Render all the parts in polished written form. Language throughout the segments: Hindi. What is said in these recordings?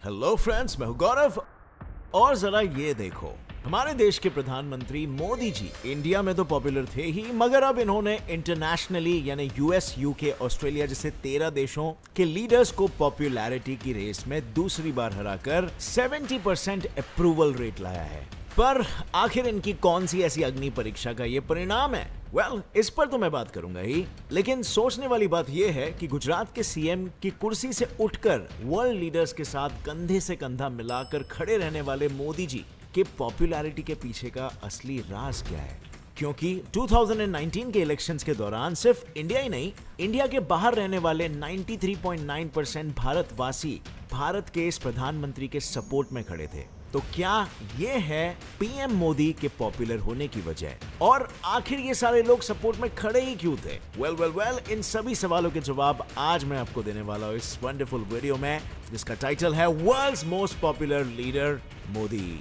हेलो फ्रेंड्स, मैं हूं गौरव। और जरा ये देखो, हमारे देश के प्रधानमंत्री मोदी जी इंडिया में तो पॉपुलर थे ही, मगर अब इन्होंने इंटरनेशनली यानी यूएस, यूके, ऑस्ट्रेलिया जैसे 13 देशों के लीडर्स को पॉपुलैरिटी की रेस में दूसरी बार हराकर 70% अप्रूवल रेट लाया है। पर आखिर इनकी कौन सी ऐसी अग्नि परीक्षा का ये परिणाम है? इस पर तो मैं बात करूंगा ही, लेकिन सोचने वाली बात यह है कि गुजरात के सीएम की कुर्सी से उठकर वर्ल्ड लीडर्स के साथ कंधे से कंधा मिलाकर खड़े रहने वाले मोदी जी के पॉपुलैरिटी के पीछे का असली राज क्या है? क्योंकि 2019 के इलेक्शंस के दौरान सिर्फ इंडिया ही नहीं, इंडिया के बाहर रहने वाले 93.9% भारतवासी भारत के इस प्रधानमंत्री के सपोर्ट में खड़े थे। तो क्या ये है पीएम मोदी के पॉपुलर होने की वजह? और आखिर ये सारे लोग सपोर्ट में खड़े ही क्यों थे? इन सभी सवालों के जवाब आज मैं आपको देने वाला हूं इस वंडरफुल वीडियो में, जिसका टाइटल है world's most popular leader Modi.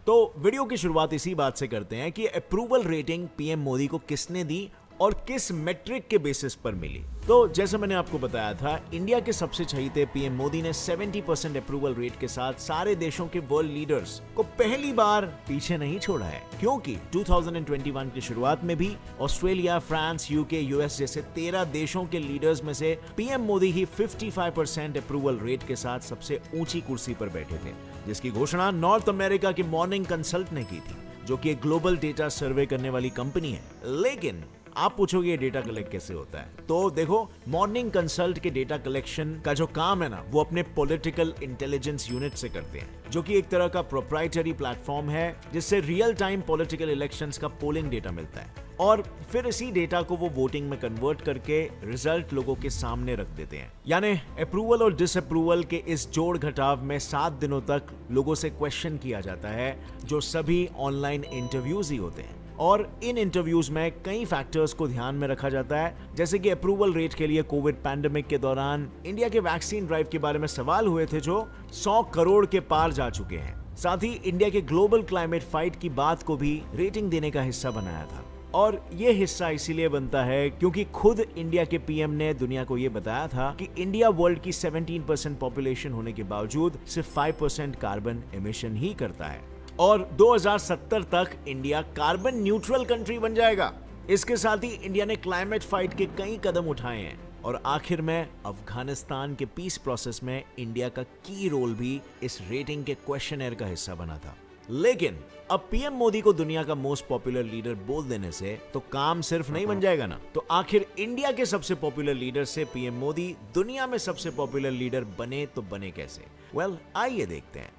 तो वीडियो की शुरुआत इसी बात से करते हैं कि अप्रूवल रेटिंग पीएम मोदी को किसने दी और किस मेट्रिक के बेसिस पर मिली। तो जैसे मैंने आपको बताया था, इंडिया के सबसे चहीते पीएम मोदी ने 70% अप्रूवल रेट के साथ सारे देशों के वर्ल्ड लीडर्स को पहली बार पीछे नहीं छोड़ा है, क्योंकि 2021 की शुरुआत में भी ऑस्ट्रेलिया, फ्रांस, यूके, यूएस जैसे 13 देशों के लीडर्स में से पीएम मोदी ही 55% अप्रूवल रेट के साथ सबसे ऊंची कुर्सी पर बैठे थे, जिसकी घोषणा नॉर्थ अमेरिका की मॉर्निंग कंसल्ट ने की थी, जो कि एक ग्लोबल डेटा सर्वे करने वाली कंपनी है। लेकिन आप पूछोगे ये डेटा कलेक्ट कैसे होता है? तो देखो, मॉर्निंग कंसल्ट के डेटा कलेक्शन का जो काम है ना, वो अपने पॉलिटिकल इंटेलिजेंस यूनिट से करते हैं, जो कि एक तरह का प्रोप्राइटरी प्लेटफॉर्म है जिससे रियल टाइम पॉलिटिकल इलेक्शंस का पोलिंग डेटा मिलता है, और फिर इसी डेटा को वो वोटिंग में कन्वर्ट करके रिजल्ट लोगों के सामने रख देते हैं। यानी अप्रूवल और डिसअप्रूवल के इस जोड़ घटाव में 7 दिनों तक लोगों से क्वेश्चन किया जाता है, जो सभी ऑनलाइन इंटरव्यूज ही होते हैं। और इन इंटरव्यूज में कई फैक्टर्स को ध्यान में रखा जाता है, जैसे कि अप्रूवल रेट के लिए कोविड पैंडेमिक के दौरान इंडिया के वैक्सीन ड्राइव के बारे में सवाल हुए थे, जो 100 करोड़ के पार जा चुके हैं। साथ ही इंडिया के ग्लोबल क्लाइमेट फाइट की बात को भी रेटिंग देने का हिस्सा बनाया था। और ये हिस्सा इसीलिए बनता है क्योंकि खुद इंडिया के पीएम ने दुनिया को ये बताया था कि इंडिया वर्ल्ड की 17% पॉपुलेशन होने के बावजूद सिर्फ 5% कार्बन एमिशन ही करता है, और 2070 तक इंडिया कार्बन न्यूट्रल कंट्री बन जाएगा। इसके साथ ही इंडिया ने क्लाइमेट फाइट के कई कदम उठाए हैं, और आखिर में अफगानिस्तान के पीस प्रोसेस में इंडिया का की रोल भी इस रेटिंग के क्वेश्चनर का हिस्सा बना था। लेकिन अब पीएम मोदी को दुनिया का मोस्ट पॉपुलर लीडर बोल देने से तो काम सिर्फ नहीं बन जाएगा ना। तो आखिर इंडिया के सबसे पॉपुलर लीडर से पीएम मोदी दुनिया में सबसे पॉपुलर लीडर बने तो बने कैसे? आइए देखते हैं।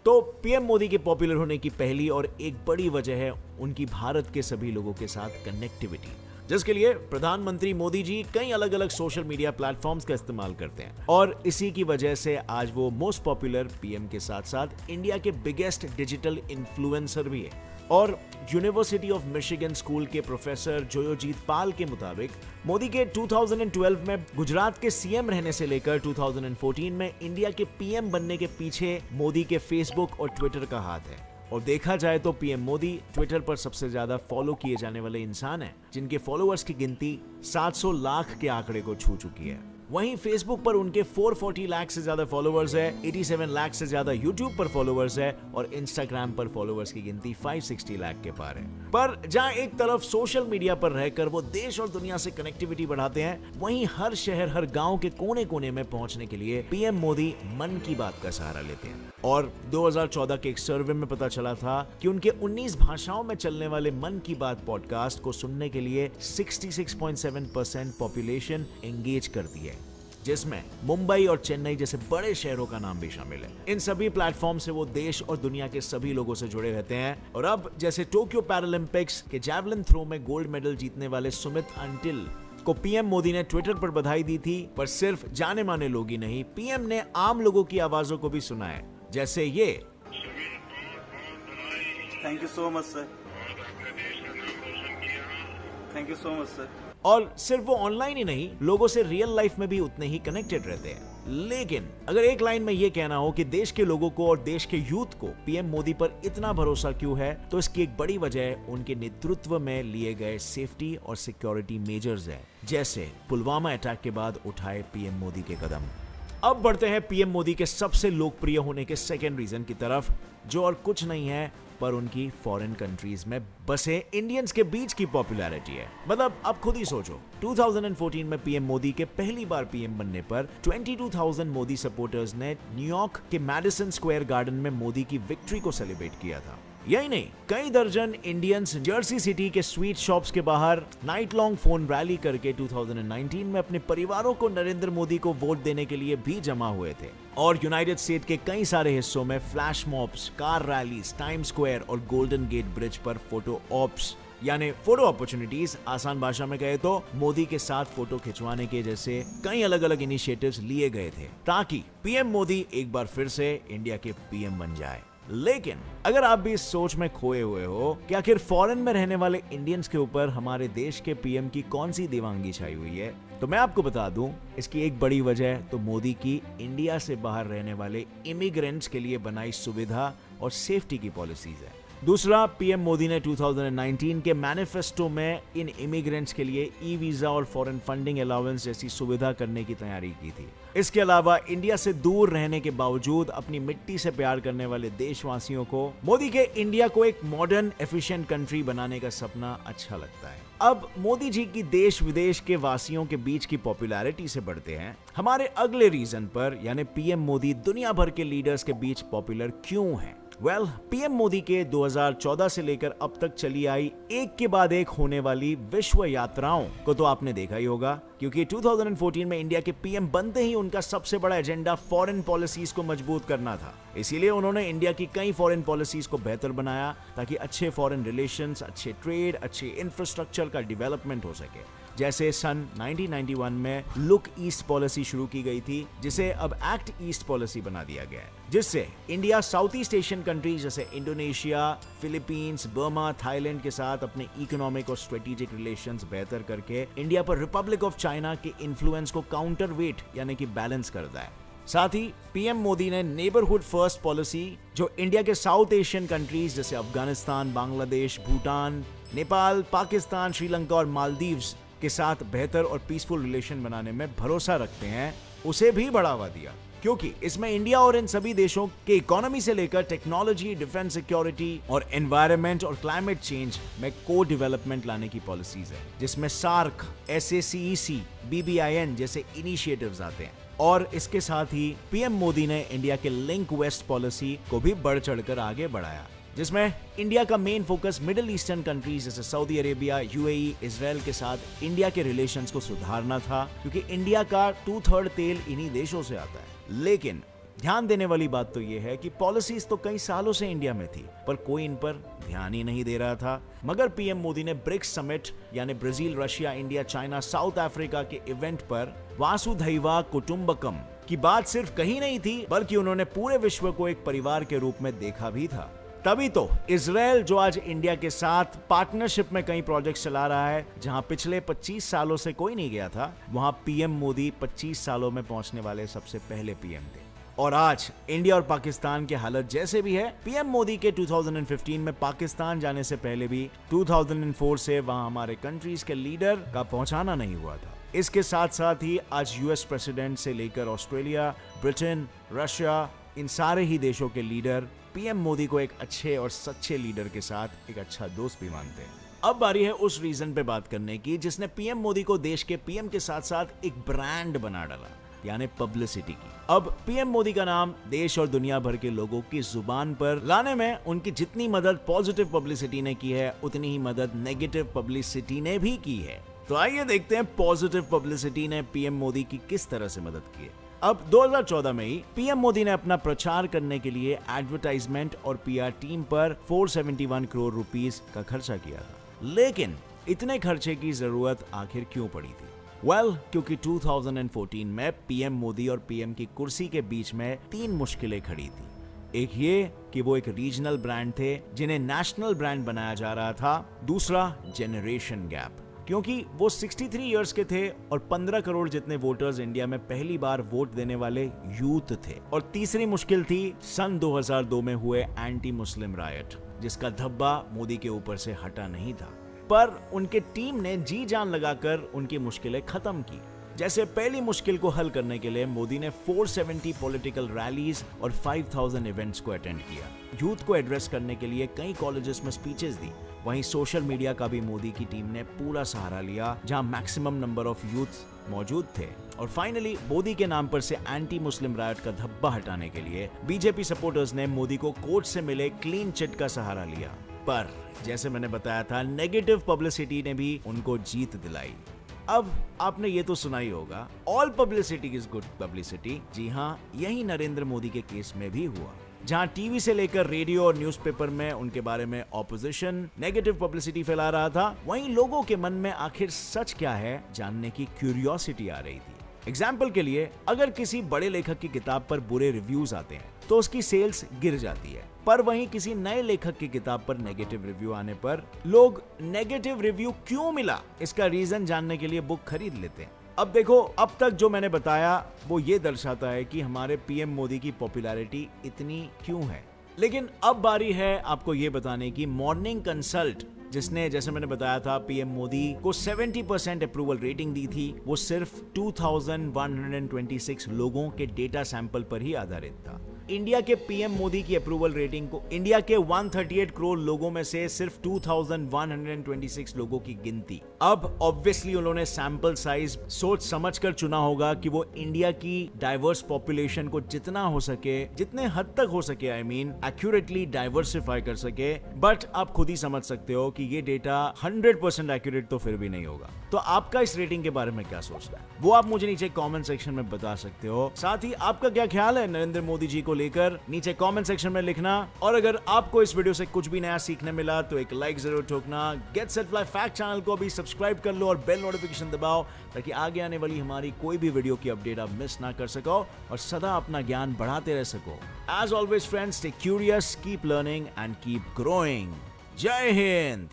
तो पीएम मोदी के पॉपुलर होने की पहली और एक बड़ी वजह है उनकी भारत के सभी लोगों के साथ कनेक्टिविटी, जिसके लिए प्रधानमंत्री मोदी जी कई अलग अलग सोशल मीडिया प्लेटफॉर्म्स का इस्तेमाल करते हैं, और इसी की वजह से आज वो मोस्ट पॉपुलर पीएम के साथ साथ इंडिया के बिगेस्ट डिजिटल इन्फ्लुएंसर भी है। और यूनिवर्सिटी ऑफ मिशिगन स्कूल के प्रोफेसर जोयोजीत पाल के मुताबिक मोदी के 2012 में गुजरात के सीएम रहने से लेकर 2014 में इंडिया के पीएम बनने के पीछे मोदी के फेसबुक और ट्विटर का हाथ है। और देखा जाए तो पीएम मोदी ट्विटर पर सबसे ज्यादा फॉलो किए जाने वाले इंसान हैं, जिनके फॉलोअर्स की गिनती 700 लाख के आंकड़े को छू चुकी है। वहीं फेसबुक पर उनके 440 लाख से ज्यादा फॉलोअर्स है, 87 लाख से ज्यादा यूट्यूब पर फॉलोअर्स है, और इंस्टाग्राम पर फॉलोअर्स की गिनती 560 लाख के पार है। पर जहां एक तरफ सोशल मीडिया पर रहकर वो देश और दुनिया से कनेक्टिविटी बढ़ाते हैं, वहीं हर शहर, हर गांव के कोने कोने में पहुंचने के लिए पीएम मोदी मन की बात का सहारा लेते हैं। और 2014 के एक सर्वे में पता चला था कि उनके 19 भाषाओं में चलने वाले मन की बात पॉडकास्ट को सुनने के लिए 66.7% पॉपुलेशन एंगेज करती है, जिसमें मुंबई और चेन्नई जैसे बड़े शहरों का नाम भी शामिल है। इन सभी प्लेटफॉर्म से वो देश और दुनिया के सभी लोगों से जुड़े रहते हैं। और अब जैसे टोक्यो पैरालंपिक्स के जैवलिन थ्रो में गोल्ड मेडल जीतने वाले सुमित अंटिल को पीएम मोदी ने ट्विटर पर बधाई दी थी, पर सिर्फ जाने माने लोग ही नहीं, पीएम ने आम लोगों की आवाजों को भी सुना है, जैसे ये। Thank you so much sir. Thank you so much sir. और सिर्फ वो ऑनलाइन ही नहीं, लोगों से रियल लाइफ में भी उतने ही कनेक्टेड रहते हैं। लेकिन अगर एक लाइन में ये कहना हो कि देश के लोगों को और देश के यूथ को पीएम मोदी पर इतना भरोसा क्यों है, तो इसकी एक बड़ी वजह उनके नेतृत्व में लिए गए सेफ्टी और सिक्योरिटी मेजर्स है, जैसे पुलवामा अटैक के बाद उठाए पीएम मोदी के कदम। अब बढ़ते हैं पीएम मोदी के सबसे लोकप्रिय होने के सेकेंड रीजन की तरफ, जो और कुछ नहीं है पर उनकी फॉरेन कंट्रीज में बसे इंडियंस के बीच की पॉपुलैरिटी है। मतलब अब खुद ही सोचो, 2014 में पीएम मोदी के पहली बार पीएम बनने पर 22,000 मोदी सपोर्टर्स ने न्यूयॉर्क के मैडिसन स्क्वायर गार्डन में मोदी की विक्ट्री को सेलिब्रेट किया था। यही नहीं, कई दर्जन इंडियंस जर्सी सिटी के स्वीट शॉप्स के बाहर नाइट लॉन्ग फोन रैली करके 2019 में अपने परिवारों को नरेंद्र मोदी को वोट देने के लिए भी जमा हुए थे। और यूनाइटेड स्टेट के कई सारे हिस्सों में flash mobs, car rallies, time square और गोल्डन गेट ब्रिज पर फोटो ऑप्स यानी फोटो अपॉर्चुनिटीज, आसान भाषा में कहे तो मोदी के साथ फोटो खिंचवाने के जैसे कई अलग अलग इनिशिएटिव्स लिए गए थे ताकि पीएम मोदी एक बार फिर से इंडिया के पीएम बन जाए। लेकिन अगर आप भी इस सोच में खोए हुए हो कि आखिर फॉरेन में रहने वाले इंडियंस के ऊपर हमारे देश के पीएम की कौन सी दीवानगी छाई हुई है, तो मैं आपको बता दूं, इसकी एक बड़ी वजह तो मोदी की इंडिया से बाहर रहने वाले इमिग्रेंट्स के लिए बनाई सुविधा और सेफ्टी की पॉलिसीज है। दूसरा, पीएम मोदी ने 2019 के मैनिफेस्टो में इन इमिग्रेंट्स के लिए ई वीजा और फॉरेन फंडिंग अलाउंस जैसी सुविधा करने की तैयारी की थी। इसके अलावा इंडिया से दूर रहने के बावजूद अपनी मिट्टी से प्यार करने वाले देशवासियों को मोदी के इंडिया को एक मॉडर्न एफिशिएंट कंट्री बनाने का सपना अच्छा लगता है। अब मोदी जी की देश विदेश के वासियों के बीच की पॉपुलैरिटी से बढ़ते हैं हमारे अगले रीजन पर, यानी पीएम मोदी दुनिया भर के लीडर्स के बीच पॉपुलर क्यों है। पीएम मोदी के 2014 से लेकर अब तक चली आई एक के बाद एक होने वाली विश्व यात्राओं को तो आपने देखा ही होगा, क्योंकि 2014 में इंडिया के पीएम बनते ही उनका सबसे बड़ा एजेंडा फॉरेन पॉलिसीज को मजबूत करना था। इसीलिए उन्होंने इंडिया की कई फॉरेन पॉलिसीज को बेहतर बनाया ताकि अच्छे फॉरेन रिलेशंस, अच्छे ट्रेड, अच्छे इंफ्रास्ट्रक्चर का डेवलपमेंट हो सके। जैसे सन 1991 में लुक ईस्ट पॉलिसी शुरू की गई थी, जिसे अब एक्ट ईस्ट पॉलिसी बना दिया गया है, जिससे India south east Asian countries जैसे इंडोनेशिया, फिलीपींस, बर्मा, थाईलैंड के साथ अपने इकोनॉमिक और स्ट्रेटेजिक रिलेशंस बेहतर करके इंडिया पर रिपब्लिक ऑफ चाइना के इन्फ्लुएंस को काउंटर वेट यानी कि बैलेंस करता है। साथ ही पीएम मोदी ने नेबरहुड फर्स्ट पॉलिसी, जो इंडिया के साउथ एशियन कंट्रीज जैसे अफगानिस्तान, बांग्लादेश, भूटान, नेपाल, पाकिस्तान, श्रीलंका और मालदीव्स के साथ बेहतर और पीसफुल रिलेशन बनाने में भरोसा रखते हैं, उसे भी बढ़ावा दिया, क्योंकि इसमें इंडिया और इन सभी देशों के इकोनॉमी से लेकर टेक्नोलॉजी, डिफेंस सिक्योरिटी और एनवायरनमेंट और क्लाइमेट चेंज में को डेवलपमेंट लाने की पॉलिसीज है, जिसमें सार्क, SACEC, BBIN जैसे इनिशिएटिव्स आते हैं। और इसके साथ ही पीएम मोदी ने इंडिया के लिंक वेस्ट पॉलिसी को भी बढ़ चढ़कर आगे बढ़ाया, जिसमें इंडिया का main focus middle eastern countries जैसे सऊदी अरेबिया, UAE, इजराइल के साथ इंडिया के रिलेशंस को सुधारना था, क्योंकि इंडिया का 2/3 तेल इन्हीं देशों से आता है। लेकिन ध्यान देने वाली बात तो यह है कि पॉलिसीज तो कई सालों से इंडिया में थी, पर कोई इन पर ध्यान ही नहीं दे रहा था। मगर पीएम मोदी ने ब्रिक्स समिट यानी Brazil, Russia, India, China, south Africa के इवेंट पर वासुधैवा कुटुंबकम की बात सिर्फ कही नहीं थी, बल्कि उन्होंने पूरे विश्व को एक परिवार के रूप में देखा भी था। तभी तो इजराइल, जो आज इंडिया के साथ पार्टनरशिप में कई प्रोजेक्ट्स चला रहा है, जहां पिछले 25 सालों से कोई नहीं गया था, वहां पीएम मोदी 25 सालों में पहुंचने वाले सबसे पहले पीएम थे। और आज इंडिया और पाकिस्तान की हालत जैसे भी है, पीएम मोदी के 2015 में पाकिस्तान जाने से पहले भी 2004 से वहां हमारे कंट्रीज के लीडर का पहुंचाना नहीं हुआ था। इसके साथ साथ ही आज यूएस प्रेसिडेंट से लेकर ऑस्ट्रेलिया, ब्रिटेन, रशिया, इन सारे ही देशों के लीडर पीएम मोदी को एक अच्छे और सच्चे लीडर के साथ एक अच्छा दोस्त भी मानते हैं। अब बारी है उस रीजन पे बात करने की जिसने पीएम मोदी को देश के पीएम के साथ साथ एक ब्रांड बना डाला, यानी पब्लिसिटी की। अब पीएम मोदी का नाम देश और दुनिया भर के लोगों की जुबान पर लाने में उनकी जितनी मदद पॉजिटिव पब्लिसिटी ने की है, उतनी ही मदद नेगेटिव पब्लिसिटी ने भी की है। तो आइए देखते हैं पॉजिटिव पब्लिसिटी ने पीएम मोदी की किस तरह से मदद की है। अब 2014 में ही पीएम मोदी ने अपना प्रचार करने के लिए एडवर्टाइजमेंट और पीआर टीम पर 471 करोड़ रुपीस का खर्चा किया था। लेकिन इतने खर्चे की जरूरत आखिर क्यों पड़ी थी? क्योंकि 2014 में पीएम मोदी और पीएम की कुर्सी के बीच में 3 मुश्किलें खड़ी थी। एक ये कि वो एक रीजनल ब्रांड थे जिन्हें नेशनल ब्रांड बनाया जा रहा था। दूसरा, जेनरेशन गैप, क्योंकि वो 63 इयर्स के थे और 15 करोड़ जितने वोटर्स इंडिया में पहली बार वोट देने वाले यूथ थे। और तीसरी मुश्किल थी सन 2002 में हुए एंटी मुस्लिम रायट, जिसका धब्बा मोदी के ऊपर से हटा नहीं था, पर उनके टीम ने जी जान लगाकर उनकी मुश्किलें खत्म की। जैसे पहली मुश्किल को हल करने के लिए मोदी ने 470 पॉलिटिकल रैलीज और 5000 इवेंट्स को अटेंड किया। यूथ को एड्रेस करने के लिए कई कॉलेजेस में स्पीचेस दी। वहीं सोशल मीडिया का भी मोदी की टीम ने पूरा सहारा लिया, जहां मैक्सिमम नंबर ऑफ यूथ मौजूद थे। और फाइनली मोदी के नाम पर से एंटी मुस्लिम रायट का धब्बा हटाने के लिए बीजेपी सपोर्टर्स ने मोदी को कोर्ट से मिले क्लीन चिट का सहारा लिया। पर जैसे मैंने बताया था, नेगेटिव पब्लिसिटी ने भी उनको जीत दिलाई। अब आपने ये तो सुना ही होगा, all publicity is good publicity. जी हाँ, यही नरेंद्र मोदी के केस में भी हुआ, जहां टीवी से लेकर रेडियो और न्यूज़पेपर में उनके बारे में ऑपोजिशन नेगेटिव पब्लिसिटी फैला रहा था, वहीं लोगों के मन में आखिर सच क्या है जानने की क्यूरियोसिटी आ रही थी। एग्जाम्पल के लिए, अगर किसी बड़े लेखक की किताब पर बुरे रिव्यूज आते हैं तो उसकी सेल्स गिर जाती है, पर वहीं किसी नए लेखक की किताब पर नेगेटिव रिव्यू आने पर लोग नेगेटिव रिव्यू क्यों मिला इसका रीजन जानने के लिए बुक खरीद लेते हैं। अब देखो, अब तक जो मैंने बताया वो ये दर्शाता है कि हमारे पीएम मोदी की पॉपुलैरिटी इतनी क्यों है। लेकिन अब बारी है आपको ये बताने की, मॉर्निंग कंसल्ट जिसने, जैसे मैंने बताया था, पीएम मोदी को 70% अप्रूवल रेटिंग दी थी, वो सिर्फ 2126 लोगों के डेटा सैंपल पर ही आधारित था। इंडिया के पीएम मोदी की अप्रूवल रेटिंग को इंडिया के 138 करोड़ लोगों में से सिर्फ 2126 लोगों की गिनती। अब ऑब्वियसली उन्होंने सैंपल साइज सोच समझकर चुना होगा कि वो इंडिया की डाइवर्स पॉपुलेशन को जितना हो सके, जितने हद तक हो सके, एक्यूरेटली डाइवर्सिफाई कर सके। बट आप खुद ही समझ सकते हो कि ये डेटा 100% एक्यूरेट तो फिर भी नहीं होगा। तो आपका इस रेटिंग के बारे में क्या सोचना है वो आप मुझे नीचे कमेंट सेक्शन में बता सकते हो। साथ ही आपका क्या ख्याल है नरेंद्र मोदी जी को लेकर, नीचे कमेंट सेक्शन में लिखना। और अगर आपको इस वीडियो से कुछ भी नया सीखने मिला तो एक लाइक जरूर ठोकना। Get set fly fact channel को भी सब्सक्राइब कर लो और बेल नोटिफिकेशन दबाओ, ताकि आगे आने वाली हमारी कोई भी वीडियो की अपडेट आप मिस ना कर सको और सदा अपना ज्ञान बढ़ाते रह सको। As always friends, stay curious, keep learning and keep growing. Jai Hind.